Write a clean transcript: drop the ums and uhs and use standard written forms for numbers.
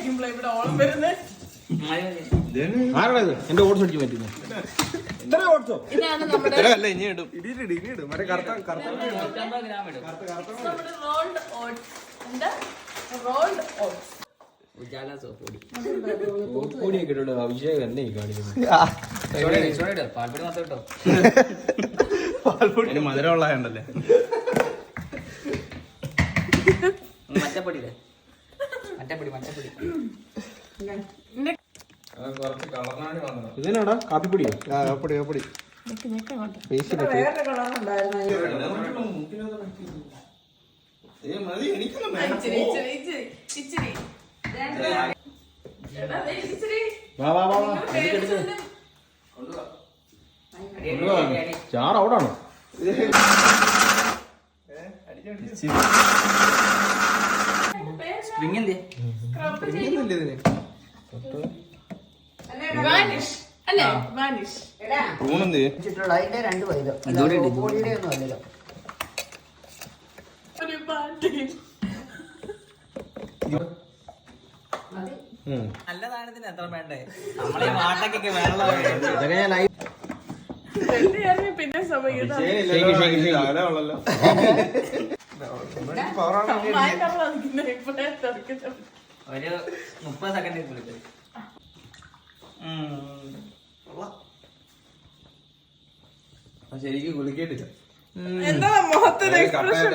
കഴിക്കുമ്പോഴേ ഇവിടെ ഓളം വരുന്നത്. ആരാണത് എന്റെ ഓട്സ് അടിക്കാൻ പറ്റുന്നു? ഇതാണ് നമ്മുടെ റോൾഡ് ഓട്സ്. എന്താ റോൾഡ് ഓട്സ്? അഭിഷേകം എന്നെ കാണിക്കുന്നു. മധുരമുള്ള ഉണ്ടല്ലേ മറ്റപ്പൊടി ഇതിനാടാ കാപ്പിപ്പൊടിയോ? കാപ്പിപ്പൊടി വേറെ കളറുണ്ടായിരുന്നു. ഇച്ചിരി ചാറ് അവിടാണോ? അതിന്റെ 2 വൈദ്യം പൊടിയുടെ ഒന്നും അല്ലല്ലോ. നല്ല സാധനത്തിന് എത്ര വേണ്ടേ? നമ്മളെ വാട്ടക്കൊക്കെ വെള്ളം പിന്നെ സമയം ഒരു 30 സെക്കൻഡ് കുളിക്കും. ശരിക്കും കുളിക്കേട്ടില്ല. എന്താ മുഖത്തിന് എക്സ്പ്രഷൻ?